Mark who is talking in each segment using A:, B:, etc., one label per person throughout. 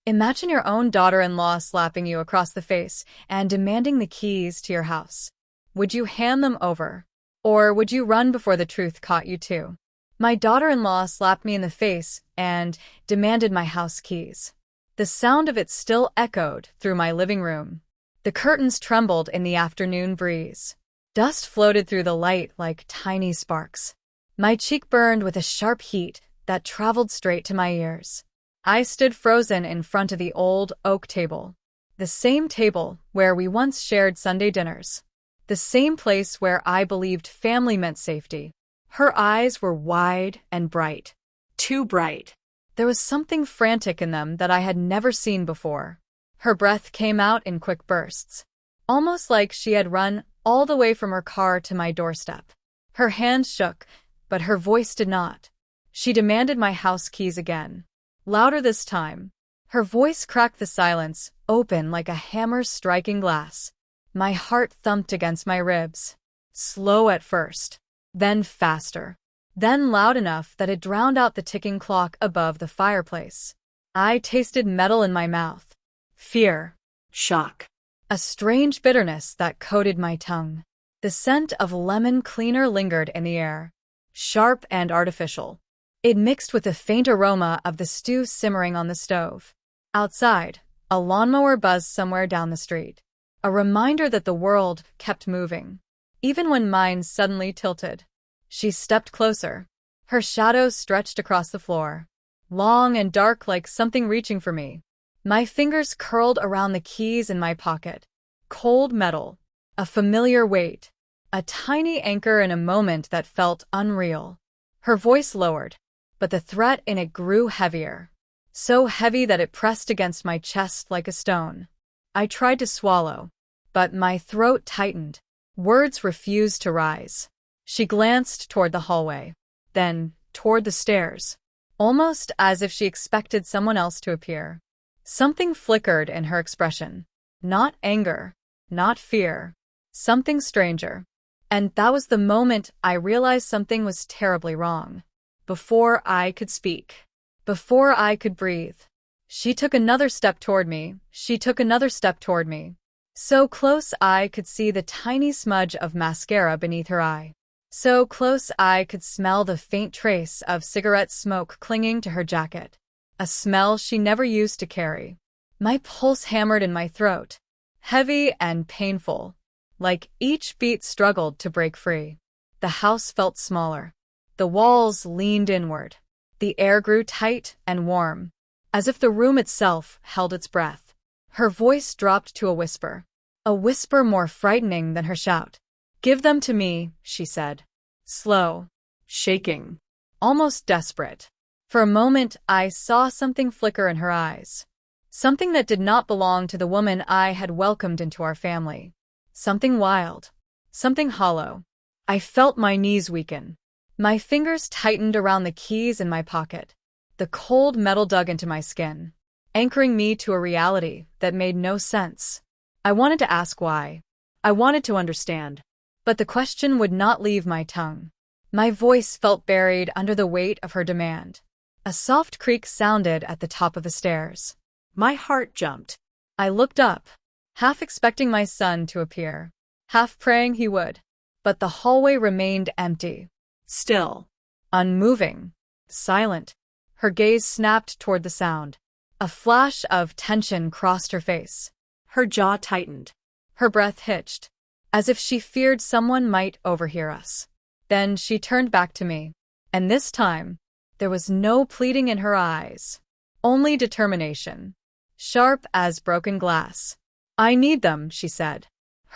A: Imagine your own daughter-in-law slapping you across the face and demanding the keys to your house. Would you hand them over? Or would you run before the truth caught you too? My daughter-in-law slapped me in the face and demanded my house keys. The sound of it still echoed through my living room. The curtains trembled in the afternoon breeze. Dust floated through the light like tiny sparks. My cheek burned with a sharp heat that traveled straight to my ears. I stood frozen in front of the old oak table. The same table where we once shared Sunday dinners. The same place where I believed family meant safety. Her eyes were wide and bright. Too bright. There was something frantic in them that I had never seen before. Her breath came out in quick bursts, almost like she had run all the way from her car to my doorstep. Her hand shook, but her voice did not. She demanded my house keys again. Louder this time. Her voice cracked the silence, open like a hammer striking glass. My heart thumped against my ribs. Slow at first, then faster, then loud enough that it drowned out the ticking clock above the fireplace. I tasted metal in my mouth. Fear. Shock. A strange bitterness that coated my tongue. The scent of lemon cleaner lingered in the air, sharp and artificial. It mixed with the faint aroma of the stew simmering on the stove. Outside, a lawnmower buzzed somewhere down the street. A reminder that the world kept moving, even when mine suddenly tilted. She stepped closer. Her shadow stretched across the floor, long and dark like something reaching for me. My fingers curled around the keys in my pocket. Cold metal, a familiar weight, a tiny anchor in a moment that felt unreal. Her voice lowered, but the threat in it grew heavier, so heavy that it pressed against my chest like a stone. I tried to swallow, but my throat tightened. Words refused to rise. She glanced toward the hallway, then toward the stairs, almost as if she expected someone else to appear. Something flickered in her expression. Not anger, not fear, something stranger. And that was the moment I realized something was terribly wrong. Before I could speak, before I could breathe, she took another step toward me. She took another step toward me. So close I could see the tiny smudge of mascara beneath her eye. So close I could smell the faint trace of cigarette smoke clinging to her jacket. A smell she never used to carry. My pulse hammered in my throat, heavy and painful, like each beat struggled to break free. The house felt smaller. The walls leaned inward. The air grew tight and warm, as if the room itself held its breath. Her voice dropped to a whisper more frightening than her shout. "Give them to me," she said. Slow, shaking, almost desperate. For a moment, I saw something flicker in her eyes. Something that did not belong to the woman I had welcomed into our family. Something wild. Something hollow. I felt my knees weaken. My fingers tightened around the keys in my pocket. The cold metal dug into my skin, anchoring me to a reality that made no sense. I wanted to ask why. I wanted to understand. But the question would not leave my tongue. My voice felt buried under the weight of her demand. A soft creak sounded at the top of the stairs. My heart jumped. I looked up, half expecting my son to appear, half praying he would. But the hallway remained empty. Still. Unmoving. Silent. Her gaze snapped toward the sound. A flash of tension crossed her face. Her jaw tightened. Her breath hitched, as if she feared someone might overhear us. Then she turned back to me. And this time, there was no pleading in her eyes. Only determination. Sharp as broken glass. "I need them," she said.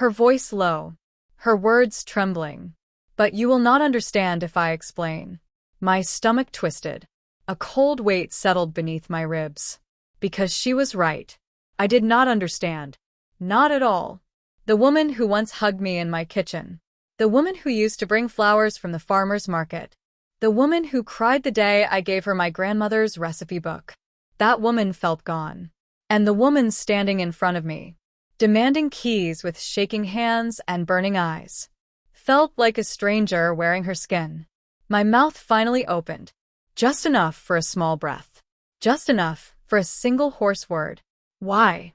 A: Her voice low. Her words trembling. "But you will not understand if I explain." My stomach twisted. A cold weight settled beneath my ribs. Because she was right. I did not understand. Not at all. The woman who once hugged me in my kitchen. The woman who used to bring flowers from the farmer's market. The woman who cried the day I gave her my grandmother's recipe book. That woman felt gone. And the woman standing in front of me, demanding keys with shaking hands and burning eyes, felt like a stranger wearing her skin. My mouth finally opened. Just enough for a small breath. Just enough for a single hoarse word. Why?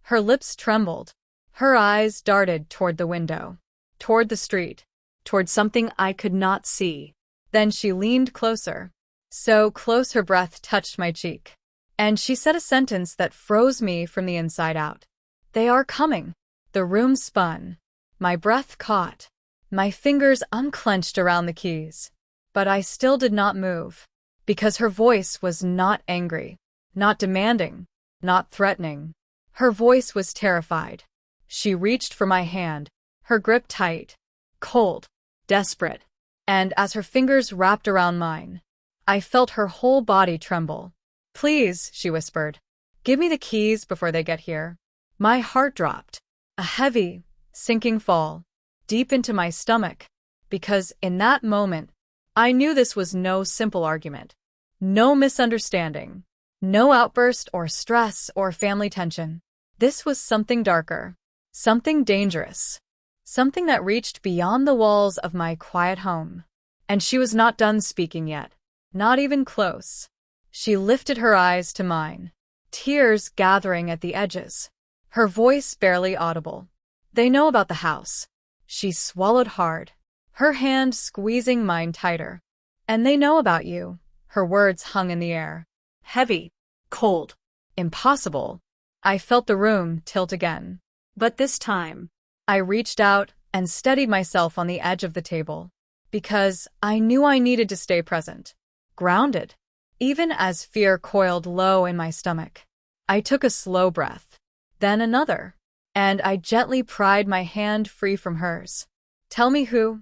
A: Her lips trembled. Her eyes darted toward the window, toward the street, toward something I could not see. Then she leaned closer, so close her breath touched my cheek. And she said a sentence that froze me from the inside out. They are coming. The room spun. My breath caught. My fingers unclenched around the keys. But I still did not move, because her voice was not angry, not demanding, not threatening. Her voice was terrified. She reached for my hand, her grip tight, cold, desperate. And as her fingers wrapped around mine, I felt her whole body tremble. Please, she whispered, give me the keys before they get here. My heart dropped, a heavy, sinking fall, deep into my stomach, because in that moment, I knew this was no simple argument, no misunderstanding, no outburst or stress or family tension. This was something darker, something dangerous, something that reached beyond the walls of my quiet home. And she was not done speaking yet, not even close. She lifted her eyes to mine, tears gathering at the edges, her voice barely audible. They know about the house. She swallowed hard, her hand squeezing mine tighter. And they know about you. Her words hung in the air. Heavy, cold, impossible. I felt the room tilt again. But this time, I reached out and steadied myself on the edge of the table, because I knew I needed to stay present, grounded. Even as fear coiled low in my stomach, I took a slow breath, then another, and I gently pried my hand free from hers. Tell me who,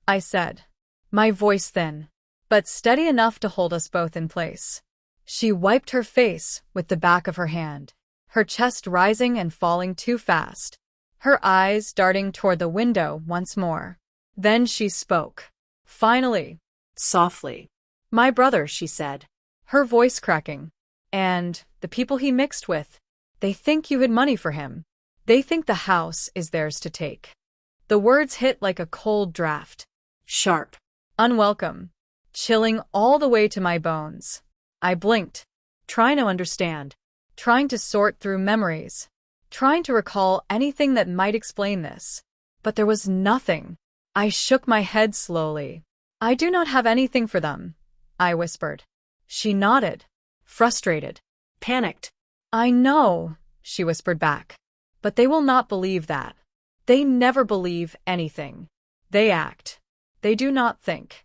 A: I said, my voice thin, but steady enough to hold us both in place. She wiped her face with the back of her hand, her chest rising and falling too fast, her eyes darting toward the window once more. Then she spoke, finally, softly. My brother, she said, her voice cracking. And the people he mixed with, they think you hid money for him. They think the house is theirs to take. The words hit like a cold draft. Sharp, unwelcome, chilling all the way to my bones. I blinked, trying to understand, trying to sort through memories, trying to recall anything that might explain this. But there was nothing. I shook my head slowly. I do not have anything for them, I whispered. She nodded, frustrated, panicked. I know, she whispered back. But they will not believe that. They never believe anything. They act. They do not think.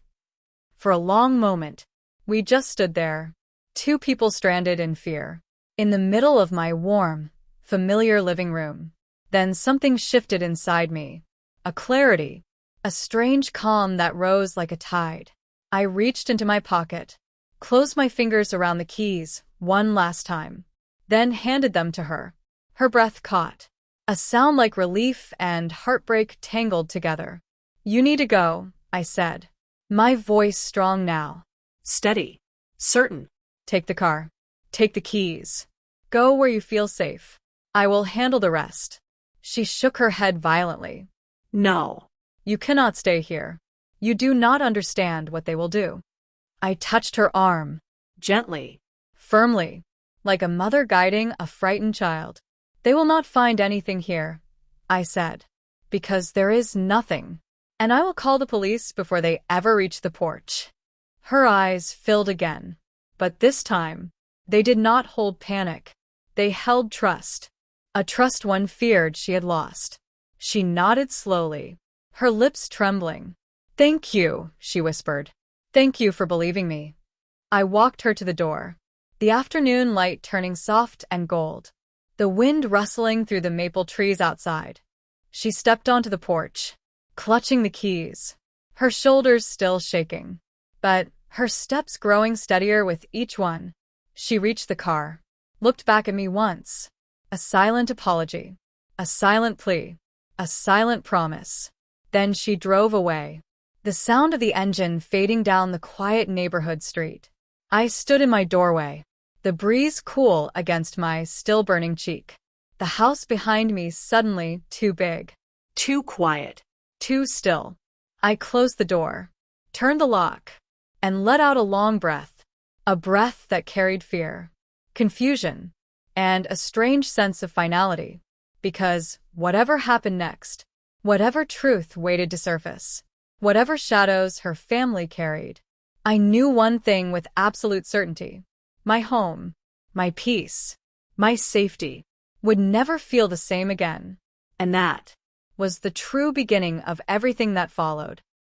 A: For a long moment, we just stood there, two people stranded in fear, in the middle of my warm, familiar living room. Then something shifted inside me. A clarity, a strange calm that rose like a tide. I reached into my pocket, closed my fingers around the keys one last time, then handed them to her. Her breath caught, a sound like relief and heartbreak tangled together. You need to go, I said, my voice strong now. Steady, certain. Take the car. Take the keys. Go where you feel safe. I will handle the rest. She shook her head violently. No. You cannot stay here. You do not understand what they will do. I touched her arm, gently, firmly, like a mother guiding a frightened child. They will not find anything here, I said, because there is nothing, and I will call the police before they ever reach the porch. Her eyes filled again, but this time, they did not hold panic. They held trust, a trust one feared she had lost. She nodded slowly, her lips trembling. Thank you, she whispered. Thank you for believing me. I walked her to the door, the afternoon light turning soft and gold, the wind rustling through the maple trees outside. She stepped onto the porch, clutching the keys, her shoulders still shaking, but her steps growing steadier with each one. She reached the car, looked back at me once, a silent apology, a silent plea, a silent promise. Then she drove away, the sound of the engine fading down the quiet neighborhood street. I stood in my doorway, the breeze cool against my still-burning cheek. The house behind me suddenly too big, too quiet, too still. I closed the door, turned the lock, and let out a long breath, a breath that carried fear. confusion, and a strange sense of finality. Because whatever happened next, whatever truth waited to surface, whatever shadows her family carried, I knew one thing with absolute certainty. My home, my peace, my safety would never feel the same again. And that was the true beginning of everything that followed.